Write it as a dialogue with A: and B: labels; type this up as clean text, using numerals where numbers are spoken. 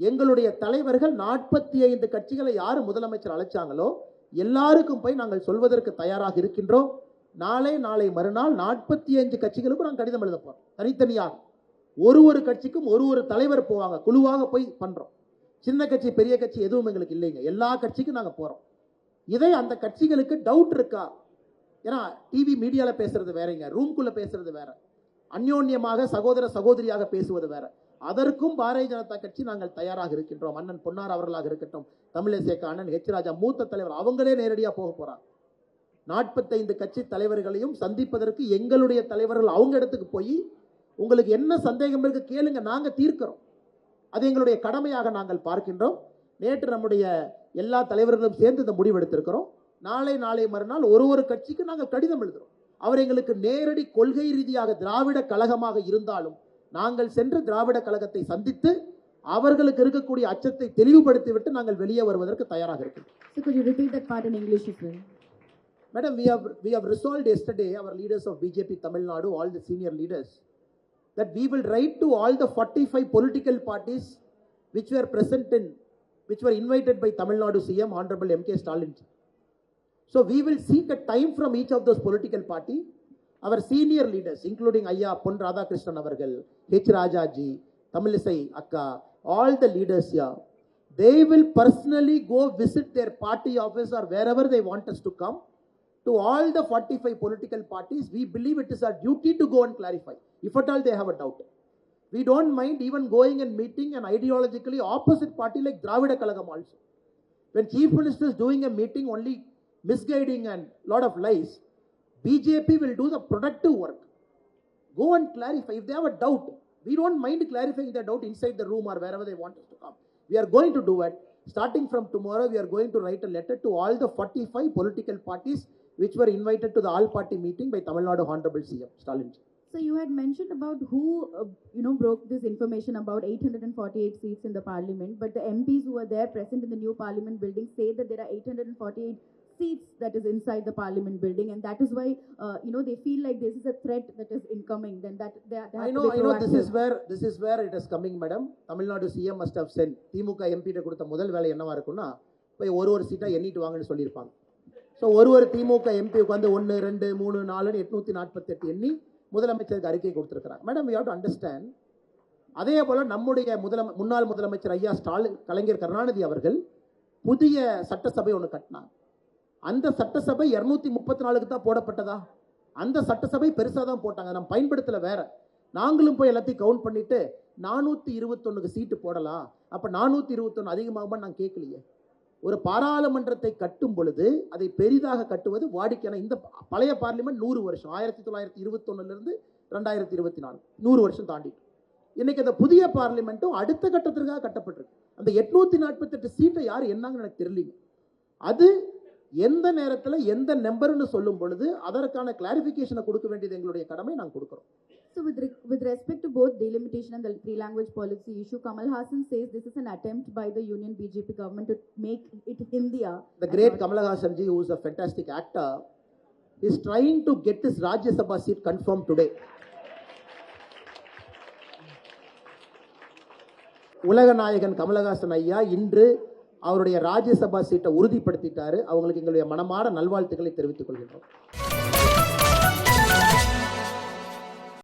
A: எங்களுடைய தலைவர்கள் 45 கட்சிகளை யார் முதலமைச்சர் அழைச்சாங்களோ எல்லாருக்கும் போய் நாங்கள் சொல்வதற்கு தயாராக இருக்கின்றோம். நாளை மறுநாள் 45 கட்சிகளுக்கும் நாங்கள் கடிதம் எழுத போறோம். தனித்தனியாக ஒரு கட்சிக்கும் ஒரு தலைவர் போவாங்க, குழுவாக போய் பண்றோம். சின்ன கட்சி பெரிய கட்சி எதுவும் எங்களுக்கு இல்லைங்க, எல்லா கட்சிக்கும் நாங்கள் போறோம். இதை அந்த கட்சிகளுக்கு டவுட் இருக்கா? ஏன்னா டிவி மீடியால பேசுறது வேறங்க, ரூம்குள்ள பேசுறது வேற, அந்யோன்யமாக சகோதர சகோதரியாக பேசுவது வேற. அதற்கும் பாரதிய ஜனதா கட்சி நாங்கள் தயாராக இருக்கின்றோம். அண்ணன் பொன்னார் அவர்களாக இருக்கட்டும், தமிழிசைக்கு அண்ணன் ஹெச் ராஜா மூத்த தலைவர், அவங்களே நேரடியாக போக போறாங்க. 45 கட்சி தலைவர்களையும் சந்திப்பதற்கு எங்களுடைய தலைவர்கள் அவங்க இடத்துக்கு போய் உங்களுக்கு என்ன சந்தேகம் இருக்கு கேளுங்க, நாங்க தீர்க்கிறோம். அது எங்களுடைய கடமையாக நாங்கள் பார்க்கின்றோம். நேற்று நம்முடைய எல்லா தலைவர்களும் சேர்ந்து இந்த முடிவு எடுத்திருக்கிறோம். நாளை மறுநாள் ஒரு கட்சிக்கு நாங்கள் கடிதம் எழுதுறோம். அவர் எங்களுக்கு நேரடி கொள்கை ரீதியாக திராவிட கழகமாக இருந்தாலும் நாங்கள் சென்று திராவிட கழகத்தை சந்தித்து அவர்களுக்கு இருக்கக்கூடிய அச்சத்தை தெளிவுபடுத்திவிட்டு நாங்கள் வெளியே வருவதற்கு தயாராக இருக்கிறோம்.
B: So could you repeat that part in English as well?
A: Madam, we have resolved yesterday, our leaders of BJP Tamil Nadu, all the senior leaders, that we will write to all the 45 political parties which were invited by Tamil Nadu CM Honorable M.K. Stalin. So we will seek a time from each of those political party. Our senior leaders, including Ayya Pon Radhakrishnan avargal, H. Rajaji, Tamilisai Akka, all the leaders here, they will personally go visit their party office or wherever they want us to come. To all the 45 political parties, we believe it is our duty to go and clarify, if at all they have a doubt. We don't mind even going and meeting an ideologically opposite party like Dravida Kalagam also. When Chief Minister is doing a meeting only misguiding and lot of lies, BJP will do the productive work. Go and clarify. If they have a doubt, we don't mind clarifying their doubt inside the room or wherever they want us to come. We are going to do it. Starting from tomorrow, we are going to write a letter to all the 45 political parties which were invited to the all-party meeting by Tamil Nadu Honorable CM Stalin.
B: So you had mentioned about who, broke this information about 848 seats in the parliament, but the MPs who are there present in the new parliament building say that there are 848 seats that is inside the parliament building, and that is why, they feel like this is a threat that is incoming. Then that they have
A: I know. This is where it is coming, madam. Tamil Nadu CM must have sent DMK MP கிட்ட கொடுத்த முதல் வேலை என்னவா இருக்குன்னா, போய் ஒரு சீட்டா எண்ணிட்டு வாங்கன்னு சொல்லியிருப்பாங்க. ஸோ ஒரு திமுக MP உட்காந்து 1 2 3 4 848 எண்ணி முதலமைச்சருக்கு அறிக்கை கொடுத்திருக்கிறாங்க. Madam, we have to understand. அதே போல நம்முடைய முன்னாள் முதலமைச்சர் ஐயா ஸ்டாலின், கலைஞர் கருணாநிதி அவர்கள் புதிய சட்டசபை ஒன்று கட்டினார். அந்த சட்டசபை 234க்கு தான் போடப்பட்டதா? அந்த சட்டசபை பெருசாக தான் போட்டாங்க, நம்ம பயன்படுத்தல. வேற நாங்களும் போய் எல்லாத்தையும் கவுண்ட் பண்ணிட்டு 421க்கு சீட்டு போடலாம், அப்ப 421 அதிகமாகுமா நான் கேட்கலையே. ஒரு பாராளுமன்றத்தை கட்டும் பொழுது அதை பெரிதாக கட்டுவது வாடிக்கையான. இந்த பழைய பார்லிமெண்ட் 100 வருஷம், 1921 2024 100 வருஷம் தாண்டிட்டு. இன்னைக்கு அந்த புதிய பார்லிமெண்ட்டும் அடுத்த கட்டத்திற்காக கட்டப்பட்டிருக்கு. அந்த 848 சீட்டை யார் என்னங்கன்னு எனக்கு தெரியலீங்க. அது எந்த நேரத்தில் எந்த நம்பர்னு சொல்லும் பொழுது அதற்கான கிளாரிஃபிகேஷனை கொடுக்க வேண்டியது எங்களுடைய கடமை, நாங்கள் கொடுக்கிறோம்.
B: So with respect to both delimitation and the three-language policy issue, Kamal Hassan says this is an attempt by the Union BJP government to make it India.
A: The great Kamal Hassan ji, who is a fantastic actor, is trying to get his Rajya Sabha seat confirmed today. உலக நாயகன் கமலஹாசன் ஐயா இன்று அவருடைய ராஜ்யசபா சீட்டை உறுதிப்படுத்திட்டாரு. அவங்களுக்கு எங்களுடைய மனமார நல்வாழ்த்துக்களை தெரிவித்துக் கொள்கின்றோம்.